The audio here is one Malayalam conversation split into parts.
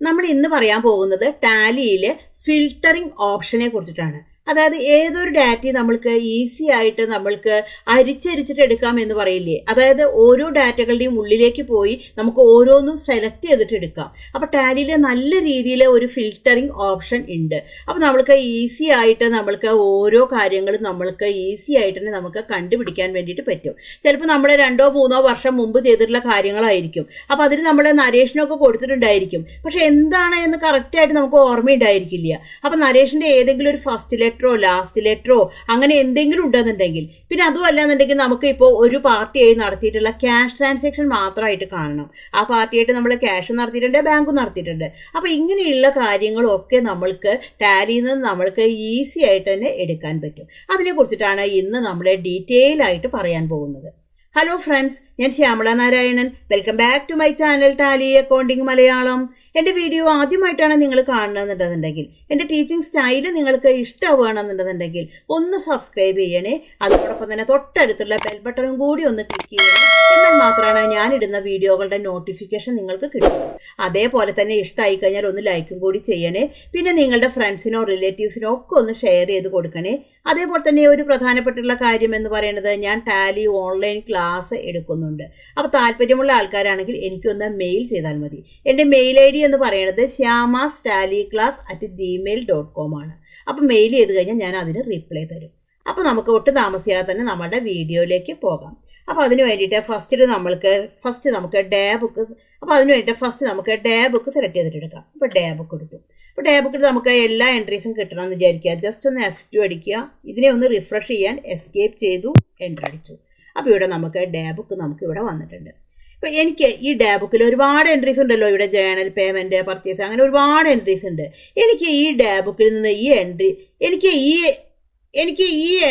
നമ്മൾ ഇന്ന് പറയാൻ പോകുന്നത് ടാലിയിലെ ഫിൽട്ടറിംഗ് ഓപ്ഷനെ കുറിച്ചിട്ടാണ്. അതായത് ഏതൊരു ഡാറ്റയും നമ്മൾക്ക് ഈസി ആയിട്ട് നമ്മൾക്ക് അരിച്ചരിച്ചിട്ട് എടുക്കാം എന്ന് പറയില്ലേ. അതായത് ഓരോ ഡാറ്റകളുടെയും ഉള്ളിലേക്ക് പോയി നമുക്ക് ഓരോന്നും സെലക്ട് ചെയ്തിട്ട് എടുക്കാം. അപ്പോൾ ടാലിയിൽ നല്ല രീതിയിൽ ഒരു ഫിൽട്ടറിംഗ് ഓപ്ഷൻ ഉണ്ട്. അപ്പോൾ നമ്മൾക്ക് ഈസി ആയിട്ട് നമ്മൾക്ക് ഓരോ കാര്യങ്ങളും നമ്മൾക്ക് ഈസി ആയിട്ട് തന്നെ നമുക്ക് കണ്ടുപിടിക്കാൻ വേണ്ടിയിട്ട് പറ്റും. ചിലപ്പോൾ നമ്മൾ 2-3 വർഷം മുമ്പ് ചെയ്തിട്ടുള്ള കാര്യങ്ങളായിരിക്കും. അപ്പോൾ അതിന് നമ്മൾ നരേഷനൊക്കെ കൊടുത്തിട്ടുണ്ടായിരിക്കും. പക്ഷെ എന്താണ് എന്ന് കറക്റ്റായിട്ട് നമുക്ക് ഓർമ്മയുണ്ടായിരിക്കില്ല. അപ്പോൾ നരേഷിൻ്റെ ഏതെങ്കിലും ഒരു ഫസ്റ്റ് ലെറ്ററോ ലാസ്റ്റ് ലെറ്ററോ അങ്ങനെ എന്തെങ്കിലും ഉണ്ടെന്നുണ്ടെങ്കിൽ, പിന്നെ അതുമല്ല എന്നുണ്ടെങ്കിൽ നമുക്ക് ഇപ്പോൾ ഒരു പാർട്ടിയായി നടത്തിയിട്ടുള്ള ക്യാഷ് ട്രാൻസാക്ഷൻ മാത്രമായിട്ട് കാണണം. ആ പാർട്ടിയായിട്ട് നമ്മൾ ക്യാഷ് നടത്തിയിട്ടുണ്ട്, ബാങ്കും നടത്തിയിട്ടുണ്ട്. അപ്പോൾ ഇങ്ങനെയുള്ള കാര്യങ്ങളൊക്കെ നമ്മൾക്ക് ടാലിയിൽ നിന്ന് നമ്മൾക്ക് ഈസി ആയിട്ട് തന്നെ എടുക്കാൻ പറ്റും. അതിനെക്കുറിച്ചിട്ടാണ് ഇന്ന് നമ്മൾ ഡീറ്റെയിൽ ആയിട്ട് പറയാൻ പോകുന്നത്. ഹലോ ഫ്രണ്ട്സ്, ഞാൻ Shyamala Narayanan. Welcome back to my channel Tally accounting Malayalam. എൻ്റെ വീഡിയോ ആദ്യമായിട്ടാണ് നിങ്ങൾ കാണണമെന്നുണ്ടെന്നുണ്ടെങ്കിൽ, എൻ്റെ ടീച്ചിങ് സ്റ്റൈല് നിങ്ങൾക്ക് ഇഷ്ടമാവുകയാണെന്നുണ്ടെന്നുണ്ടെങ്കിൽ ഒന്ന് സബ്സ്ക്രൈബ് ചെയ്യണേ. അതോടൊപ്പം തന്നെ തൊട്ടടുത്തുള്ള ബെൽ ബട്ടണും കൂടി ഒന്ന് ക്ലിക്ക് ചെയ്യണേ. എന്നാൽ മാത്രമാണ് ഞാനിടുന്ന വീഡിയോകളുടെ നോട്ടിഫിക്കേഷൻ നിങ്ങൾക്ക് കിട്ടുള്ളൂ. അതേപോലെ തന്നെ ഇഷ്ടമായി കഴിഞ്ഞാൽ ഒന്ന് ലൈക്കും കൂടി ചെയ്യണേ. പിന്നെ നിങ്ങളുടെ ഫ്രണ്ട്സിനോ റിലേറ്റീവ്സിനോ ഒക്കെ ഒന്ന് ഷെയർ ചെയ്ത് കൊടുക്കണേ. അതേപോലെ തന്നെ ഒരു പ്രധാനപ്പെട്ടുള്ള കാര്യം എന്ന് പറയുന്നത്, ഞാൻ ടാലി ഓൺലൈൻ ക്ലാസ് എടുക്കുന്നുണ്ട്. അപ്പോൾ താല്പര്യമുള്ള ആൾക്കാരാണെങ്കിൽ എനിക്കൊന്ന് മെയിൽ ചെയ്താൽ മതി. എൻ്റെ മെയിൽ ID എന്ന് പറയുന്നത് shyamastaliclass@gmail.com ആണ്. അപ്പോൾ മെയിൽ ചെയ്ത് കഴിഞ്ഞാൽ ഞാൻ അതിന് റിപ്ലൈ തരും. അപ്പോൾ നമുക്ക് ഒട്ടും താമസിയാതെ തന്നെ നമ്മുടെ വീഡിയോയിലേക്ക് പോകാം. അപ്പോൾ അതിന് വേണ്ടിയിട്ട് ഫസ്റ്റ് നമുക്ക് ഡേ ബുക്ക് സെലക്ട് ചെയ്തിട്ട് എടുക്കാം. അപ്പോൾ ഡേ ബുക്ക് എടുത്തു. അപ്പോൾ ഡേ ബുക്കിൽ നമുക്ക് എല്ലാ എൻട്രീസും കിട്ടണമെന്ന് വിചാരിക്കുക. ജസ്റ്റ് ഒന്ന് F2 അടിക്കുക. ഇതിനെ ഒന്ന് റിഫ്രഷ് ചെയ്യാൻ എസ്കേപ്പ് ചെയ്തു, എൻ്റർ അടിച്ചു. അപ്പോൾ ഇവിടെ നമുക്ക് ഡേ ബുക്ക് ഇവിടെ വന്നിട്ടുണ്ട്. ഇപ്പോൾ എനിക്ക് ഈ ഡേ ബുക്കിൽ ഒരുപാട് എൻട്രീസ് ഉണ്ടല്ലോ. ഇവിടെ ജേണൽ, പേയ്മെൻറ്റ്, പർച്ചേസ്, അങ്ങനെ ഒരുപാട് എൻട്രീസ് ഉണ്ട്. എനിക്ക് ഈ ഡേ ബുക്കിൽ നിന്ന് ഈ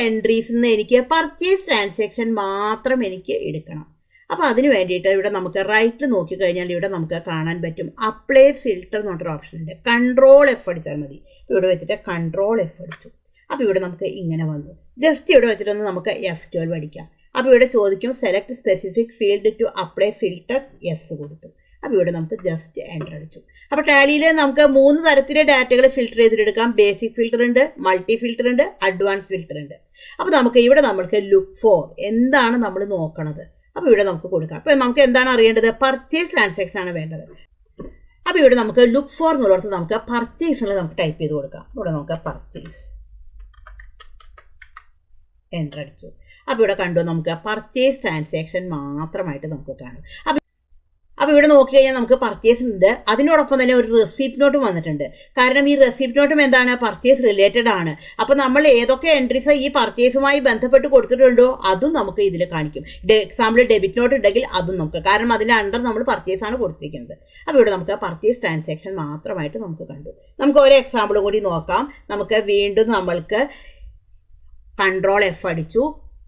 എൻട്രീസിൽ നിന്ന് എനിക്ക് പർച്ചേസ് ട്രാൻസാക്ഷൻ മാത്രം എനിക്ക് എടുക്കണം. അപ്പോൾ അതിന് വേണ്ടിയിട്ട് ഇവിടെ നമുക്ക് റൈറ്റ് നോക്കിക്കഴിഞ്ഞാൽ ഇവിടെ നമുക്ക് കാണാൻ പറ്റും അപ്ലൈ ഫിൽട്ടർ എന്ന് പറഞ്ഞൊരു ഓപ്ഷൻ ഉണ്ട്. Ctrl+F അടിച്ചാൽ മതി. ഇവിടെ വെച്ചിട്ട് Ctrl+F അടിച്ചു. അപ്പോൾ ഇവിടെ നമുക്ക് ഇങ്ങനെ വന്നു. ജസ്റ്റ് ഇവിടെ വെച്ചിട്ടൊന്ന് നമുക്ക് F12 അടിക്കാം. അപ്പോൾ ഇവിടെ ചോദിക്കും select specific field to apply filter, yes കൊടുത്തു. അപ്പോൾ ഇവിടെ നമുക്ക് ജസ്റ്റ് എൻ്റർ അടിച്ചു. അപ്പോൾ ടാലിയിൽ നമുക്ക് 3 തരത്തിലെ ഡാറ്റകൾ ഫിൽട്ടർ ചെയ്തിട്ടെടുക്കാം. ബേസിക് ഫിൽട്ടർ ഉണ്ട്, മൾട്ടി ഫിൽട്ടർ ഉണ്ട്, അഡ്വാൻസ് ഫിൽട്ടർ ഉണ്ട്. അപ്പോൾ നമുക്ക് ലുക്ക് ഫോർ എന്താണ് നമ്മൾ നോക്കണത്. അപ്പോൾ ഇവിടെ നമുക്ക് കൊടുക്കാം. അപ്പോൾ നമുക്ക് എന്താണ് അറിയേണ്ടത്? പർച്ചേസ് ട്രാൻസാക്ഷൻ ആണ് വേണ്ടത്. അപ്പോൾ ഇവിടെ നമുക്ക് ലുക്ക് ഫോർ എന്നുള്ളത് നമുക്ക് പർച്ചേസ് എന്നുള്ളത് നമുക്ക് ടൈപ്പ് ചെയ്ത് കൊടുക്കാം. ഇവിടെ നമുക്ക് പർച്ചേസ്, എൻ്റർ അടിച്ചു. അപ്പോൾ ഇവിടെ കണ്ടു നമുക്ക് പർച്ചേസ് ട്രാൻസാക്ഷൻ മാത്രമായിട്ട് നമുക്ക് കാണും. അപ്പോൾ ഇവിടെ നോക്കിക്കഴിഞ്ഞാൽ നമുക്ക് പർച്ചേസ് ഉണ്ട്. അതിനോടൊപ്പം തന്നെ ഒരു റെസിപ്റ്റ് നോട്ടും വന്നിട്ടുണ്ട്. കാരണം ഈ റെസിപ്റ്റ് നോട്ടും എന്താണ്? പർച്ചേസ് റിലേറ്റഡ് ആണ്. അപ്പോൾ നമ്മൾ ഏതൊക്കെ എൻട്രീസ് ഈ പർച്ചേസുമായി ബന്ധപ്പെട്ട് കൊടുത്തിട്ടുണ്ടോ അതും നമുക്ക് ഇതിൽ കാണിക്കും. എക്സാമ്പിൾ ഡെബിറ്റ് നോട്ട് ഉണ്ടെങ്കിൽ അതും നമുക്ക്, കാരണം അതിൻ്റെ അണ്ടർ നമ്മൾ പർച്ചേസ് ആണ് കൊടുത്തിരിക്കുന്നത്. അപ്പോൾ ഇവിടെ നമുക്ക് പർച്ചേസ് ട്രാൻസാക്ഷൻ മാത്രമായിട്ട് നമുക്ക് കണ്ടു. നമുക്ക് ഒരു എക്സാമ്പിൾ കൂടി നോക്കാം. നമുക്ക് വീണ്ടും Ctrl+F അടിച്ചു.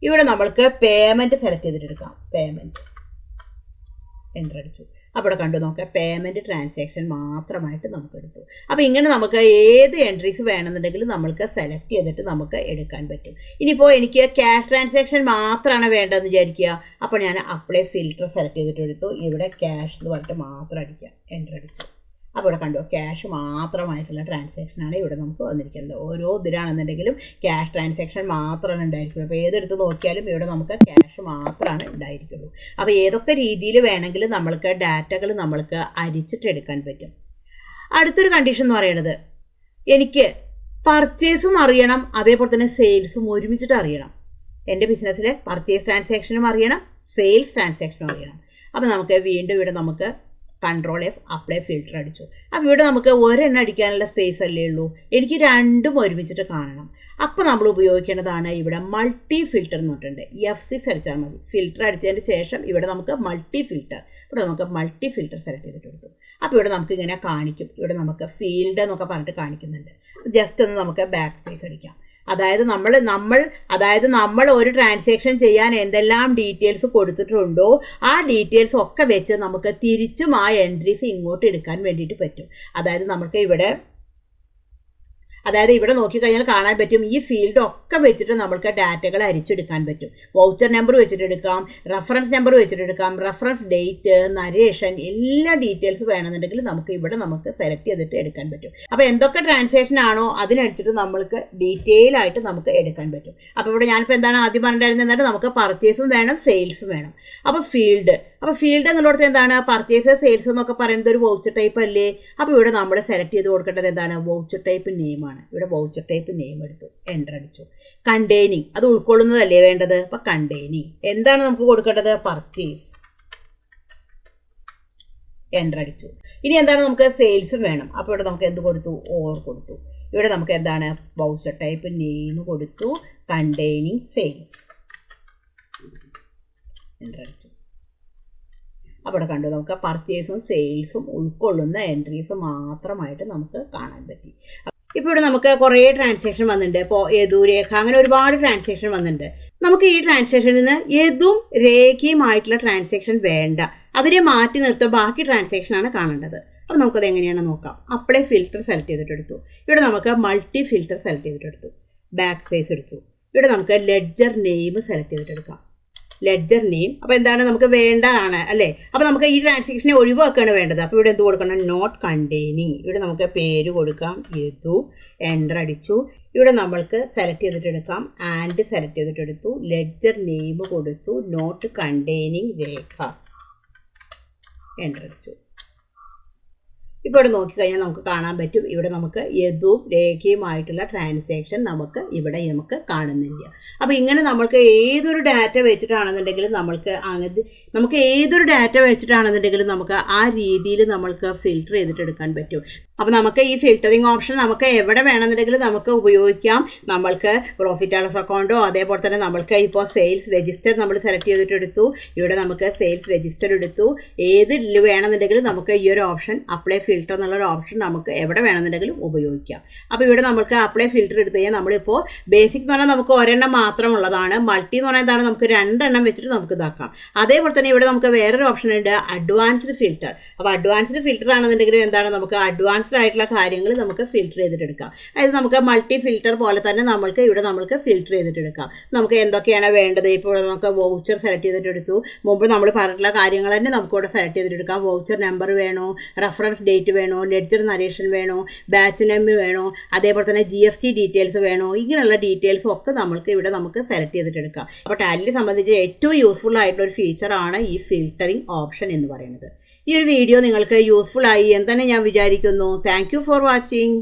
ഇവിടെ നമ്മൾക്ക് പേയ്മെൻറ്റ് സെലക്ട് ചെയ്തിട്ടെടുക്കാം. പേയ്മെൻറ്റ്, എൻ്റർ അടിച്ചു. അപ്പോൾ കണ്ടു നോക്കാം പേയ്മെൻറ്റ് ട്രാൻസാക്ഷൻ മാത്രമായിട്ട് നമുക്ക് എടുത്തു. അപ്പോൾ ഇങ്ങനെ നമുക്ക് ഏത് എൻട്രീസ് വേണമെന്നുണ്ടെങ്കിലും നമ്മൾക്ക് സെലക്ട് ചെയ്തിട്ട് നമുക്ക് എടുക്കാൻ പറ്റും. ഇനിയിപ്പോൾ എനിക്ക് ക്യാഷ് ട്രാൻസാക്ഷൻ മാത്രമാണ് വേണ്ടതെന്ന് വിചാരിക്കുക. അപ്പോൾ ഞാൻ അപ്ലൈ ഫിൽട്ടർ സെലക്ട് ചെയ്തിട്ട് എടുത്തു. ഇവിടെ ക്യാഷ് എന്ന് പറഞ്ഞിട്ട് മാത്രം അടിക്കുക, എൻ്റർ അടിച്ചു. അപ്പോൾ ഇവിടെ കണ്ടു ക്യാഷ് മാത്രമായിട്ടുള്ള ട്രാൻസാക്ഷനാണ് ഇവിടെ നമുക്ക് വന്നിരിക്കുന്നത്. ഓരോ ഇതിലാണെന്നുണ്ടെങ്കിലും ക്യാഷ് ട്രാൻസാക്ഷൻ മാത്രമാണ് ഉണ്ടായിരിക്കുള്ളൂ. അപ്പോൾ ഏതെടുത്ത് നോക്കിയാലും ഇവിടെ നമുക്ക് ക്യാഷ് മാത്രമാണ് ഉണ്ടായിരിക്കുള്ളൂ. അപ്പോൾ ഏതൊക്കെ രീതിയിൽ വേണമെങ്കിലും നമ്മൾക്ക് ഡാറ്റകൾ നമ്മൾക്ക് അരിച്ചിട്ടെടുക്കാൻ പറ്റും. അടുത്തൊരു കണ്ടീഷൻ എന്ന് പറയുന്നത്, എനിക്ക് പർച്ചേസും അറിയണം, അതേപോലെ തന്നെ സെയിൽസും ഒരുമിച്ചിട്ട് അറിയണം. എൻ്റെ ബിസിനസ്സിലെ പർച്ചേസ് ട്രാൻസാക്ഷനും അറിയണം, സെയിൽസ് ട്രാൻസാക്ഷനും അറിയണം. അപ്പോൾ നമുക്ക് വീണ്ടും ഇവിടെ നമുക്ക് Ctrl+F അപ്ലൈ ഫിൽട്ടർ അടിച്ചു. അപ്പോൾ ഇവിടെ നമുക്ക് ഒരെണ്ണം അടിക്കാനുള്ള സ്പേസ് അല്ലേ ഉള്ളൂ. എനിക്ക് രണ്ടും ഒരുമിച്ചിട്ട് കാണണം. അപ്പോൾ നമ്മൾ ഉപയോഗിക്കേണ്ടതാണ് ഇവിടെ മൾട്ടി ഫിൽട്ടർ എന്ന് പറഞ്ഞിട്ടുണ്ട്. F6 അടിച്ചാൽ മതി. ഫിൽട്ടർ അടിച്ചതിന് ശേഷം ഇവിടെ നമുക്ക് മൾട്ടി ഫിൽട്ടർ സെലക്ട് ചെയ്തിട്ട് കൊടുത്തു. അപ്പോൾ ഇവിടെ നമുക്ക് ഇങ്ങനെ കാണിക്കും. ഇവിടെ നമുക്ക് ഫീൽഡ് എന്നൊക്കെ പറഞ്ഞിട്ട് കാണിക്കുന്നുണ്ട്. ജസ്റ്റ് ഒന്ന് നമുക്ക് ബാക്ക് സ്പേസ് അടിക്കാം. അതായത് നമ്മൾ ഒരു ട്രാൻസാക്ഷൻ ചെയ്യാൻ എന്തെല്ലാം ഡീറ്റെയിൽസ് കൊടുത്തിട്ടുണ്ടോ ആ ഡീറ്റെയിൽസ് ഒക്കെ വെച്ച് നമുക്ക് തിരിച്ചും ആ എൻട്രീസ് ഇങ്ങോട്ട് എടുക്കാൻ വേണ്ടിയിട്ട് പറ്റും. അതായത് നമുക്ക് ഇവിടെ അതായത് ഇവിടെ നോക്കിക്കഴിഞ്ഞാൽ കാണാൻ പറ്റും ഈ ഫീൽഡ് ഒക്കെ വെച്ചിട്ട് നമുക്ക് ഡാറ്റകൾ അരിച്ചെടുക്കാൻ പറ്റും. വൗച്ചർ നമ്പർ വെച്ചിട്ട് എടുക്കാം, റെഫറൻസ് നമ്പർ വെച്ചിട്ട് എടുക്കാം, റെഫറൻസ് ഡേറ്റ്, നരേഷൻ, എല്ലാ ഡീറ്റെയിൽസ് വേണമെന്നുണ്ടെങ്കിൽ നമുക്ക് ഇവിടെ നമുക്ക് സെലക്ട് ചെയ്തിട്ട് എടുക്കാൻ പറ്റും. അപ്പോൾ എന്തൊക്കെ ട്രാൻസാക്ഷൻ ആണോ അതിനനുസരിച്ച് നമ്മൾക്ക് ഡീറ്റെയിൽ ആയിട്ട് നമുക്ക് എടുക്കാൻ പറ്റും. അപ്പോൾ ഇവിടെ ഞാനിപ്പോൾ എന്താണ് ആദ്യം പറഞ്ഞിട്ടുണ്ടായിരുന്നത്, നമുക്ക് പർച്ചേസും വേണം സെയിൽസും വേണം. അപ്പോൾ ഫീൽഡ് എന്നുള്ളടത്ത് എന്താണ്, പർച്ചേസ് സെയിൽസ് എന്നൊക്കെ പറയുന്നത് ഒരു വൗച്ചർ ടൈപ്പ് അല്ലേ. അപ്പോൾ ഇവിടെ നമ്മൾ സെലക്ട് ചെയ്ത് കൊടുക്കേണ്ടത് എന്താണ്, വൗച്ചർ ടൈപ്പ് നെയിം ആണ്. ഇവിടെ വൗച്ചർ ടൈപ്പ് നെയിം എടുത്തു, എൻ്റർ അടിച്ചു. കണ്ടെയ്നിങ്, അത് ഉൾക്കൊള്ളുന്നതല്ലേ വേണ്ടത്. അപ്പോൾ കണ്ടെയ്നിങ് എന്താണ് നമുക്ക് കൊടുക്കേണ്ടത്, പർച്ചേസ്, എൻ്റർ അടിച്ചു. ഇനി എന്താണ്, നമുക്ക് സെയിൽസും വേണം. അപ്പോൾ ഇവിടെ നമുക്ക് എന്ത് കൊടുത്തു, ഓർ കൊടുത്തു. ഇവിടെ നമുക്ക് എന്താണ്, വൗച്ചർ ടൈപ്പ് നെയിം കൊടുത്തു, കണ്ടെയ്നിങ് സെയിൽസ്, എൻ്റർ അടിച്ചു. അവിടെ കണ്ടു നമുക്ക് പർച്ചേസും സെയിൽസും ഉൾക്കൊള്ളുന്ന എൻട്രീസ് മാത്രമായിട്ട് നമുക്ക് കാണാൻ പറ്റി. ഇപ്പോൾ ഇവിടെ നമുക്ക് കുറേ ട്രാൻസാക്ഷൻ വന്നിട്ടുണ്ട്. ഇപ്പോൾ യദു, രേഖ, അങ്ങനെ ഒരുപാട് ട്രാൻസാക്ഷൻ വന്നിട്ടുണ്ട്. നമുക്ക് ഈ ട്രാൻസാക്ഷനിൽ നിന്ന് യദും രേഖയുമായിട്ടുള്ള ട്രാൻസാക്ഷൻ വേണ്ട, അതിനെ മാറ്റി നിർത്തുക, ബാക്കി ട്രാൻസാക്ഷനാണ് കാണേണ്ടത്. അപ്പോൾ നമുക്കത് എങ്ങനെയാണ് നോക്കാം. അപ്ലൈ ഫിൽറ്റർ സെലക്ട് ചെയ്തിട്ടെടുത്തു. ഇവിടെ നമുക്ക് മൾട്ടി ഫിൽറ്റർ സെലക്ട് ചെയ്തിട്ടെടുത്തു, ബാക്ക് സ്പേസ് അടിച്ചു. ഇവിടെ നമുക്ക് ലെഡ്ജർ നെയിം സെലക്ട് ചെയ്തിട്ടെടുക്കാം, ലെഡ്ജർ നെയിം. അപ്പോൾ എന്താണ് നമുക്ക് വേണ്ടതാണ് അല്ലേ. അപ്പോൾ നമുക്ക് ഈ ട്രാൻസാക്ഷനെ ഒഴിവാക്കുകയാണ് വേണ്ടത്. അപ്പോൾ ഇവിടെ എന്ത് കൊടുക്കണം, നോട്ട് കണ്ടെയ്നിങ്. ഇവിടെ നമുക്ക് പേര് കൊടുക്കാം യദു, എൻ്റർ അടിച്ചു. ഇവിടെ നമ്മൾക്ക് സെലക്ട് ചെയ്തിട്ടെടുക്കാം, ആൻഡ് സെലക്ട് ചെയ്തിട്ടെടുത്തു, ലെഡ്ജർ നെയിം കൊടുത്തു, നോട്ട് കണ്ടെയ്നിങ് രേഖ, എൻ്റർ അടിച്ചു. ഇപ്പോൾ ഇവിടെ നോക്കിക്കഴിഞ്ഞാൽ നമുക്ക് കാണാൻ പറ്റും, ഇവിടെ നമുക്ക് യദുവും രേഖയുമായിട്ടുള്ള ട്രാൻസാക്ഷൻ നമുക്ക് ഇവിടെ നമുക്ക് കാണുന്നില്ല. അപ്പോൾ ഇങ്ങനെ നമ്മൾക്ക് ഏതൊരു ഡാറ്റ വെച്ചിട്ടാണെന്നുണ്ടെങ്കിലും നമുക്ക് ഏതൊരു ഡാറ്റ വെച്ചിട്ടാണെന്നുണ്ടെങ്കിലും നമുക്ക് ആ രീതിയിൽ നമ്മൾക്ക് ഫിൽറ്റർ ചെയ്തിട്ട് എടുക്കാൻ പറ്റും. അപ്പോൾ നമുക്ക് ഈ ഫിൽറ്ററിങ് ഓപ്ഷൻ നമുക്ക് എവിടെ വേണമെന്നുണ്ടെങ്കിലും നമുക്ക് ഉപയോഗിക്കാം. നമ്മൾക്ക് പ്രോഫിറ്റ് ആൻഡ് ലോസ് അക്കൗണ്ടോ, അതേപോലെ തന്നെ നമ്മൾക്ക് ഇപ്പോൾ സെയിൽസ് രജിസ്റ്റർ നമ്മൾ സെലക്ട് ചെയ്തിട്ടെടുത്തു. ഇവിടെ നമുക്ക് സെയിൽസ് രജിസ്റ്റർ എടുത്തു. ഏത് വേണമെന്നുണ്ടെങ്കിലും നമുക്ക് ഈ ഒരു ഓപ്ഷൻ അപ്ലൈ ഫിൽറ്റർ എന്നുള്ളൊരു ഓപ്ഷൻ നമുക്ക് എവിടെ വേണമെന്നുണ്ടെങ്കിലും ഉപയോഗിക്കാം. അപ്പോൾ ഇവിടെ നമുക്ക് അപ്ലൈ ഫിൽറ്റർ എടുത്തു കഴിഞ്ഞാൽ നമ്മളിപ്പോൾ ബേസിക് എന്ന് പറഞ്ഞാൽ നമുക്ക് ഒരെണ്ണം മാത്രമുള്ളതാണ്. മൾട്ടി എന്ന് പറഞ്ഞാൽ എന്താണ്, നമുക്ക് 2 എണ്ണം വെച്ചിട്ട് നമുക്ക് ഇതാക്കാം. അതേപോലെ തന്നെ ഇവിടെ നമുക്ക് വേറൊരു ഓപ്ഷൻ ഉണ്ട്, അഡ്വാൻസ്ഡ് ഫിൽറ്റർ. അപ്പോൾ അഡ്വാൻസ്ഡ് ഫിൽറ്റർ ആണെന്നുണ്ടെങ്കിൽ എന്താണ്, നമുക്ക് അഡ്വാൻസ്ഡ് ആയിട്ടുള്ള കാര്യങ്ങൾ നമുക്ക് ഫിൽറ്റർ ചെയ്തിട്ടെടുക്കാം. അതായത് നമുക്ക് മൾട്ടി ഫിൽറ്റർ പോലെ തന്നെ ഇവിടെ നമുക്ക് ഫിൽറ്റർ ചെയ്തിട്ടെടുക്കാം. നമുക്ക് എന്തൊക്കെയാണ് വേണ്ടത്, ഇപ്പോൾ നമുക്ക് വൗച്ചർ സെലക്ട് ചെയ്തിട്ടെടുത്തു. മുമ്പ് നമ്മൾ പറഞ്ഞിട്ടുള്ള കാര്യങ്ങൾ തന്നെ നമുക്ക് ഇവിടെ സെലക്ട് ചെയ്തിട്ടെടുക്കാം. വൗച്ചർ നമ്പർ വേണോ, റെഫറൻസ് ഡേറ്റ് വേണോ, ലെഡ്ജർ നരേഷൻ വേണോ, ബാച്ച് നെയിം വേണോ, അതേപോലെ തന്നെ GST ഡീറ്റെയിൽസ് വേണോ, ഇങ്ങനെയുള്ള ഡീറ്റെയിൽസും ഒക്കെ നമുക്ക് ഇവിടെ നമുക്ക് സെലക്ട് ചെയ്തിട്ടെടുക്കാം. അപ്പോൾ ടാലിയെ സംബന്ധിച്ച് ഏറ്റവും യൂസ്ഫുൾ ആയിട്ടുള്ള ഒരു ഫീച്ചറാണ് ഈ ഫിൽറ്ററിംഗ് ഓപ്ഷൻ എന്ന് പറയുന്നത്. ഈ ഒരു വീഡിയോ നിങ്ങൾക്ക് യൂസ്ഫുൾ ആയി എന്ന് തന്നെ ഞാൻ വിചാരിക്കുന്നു. Thank you for watching.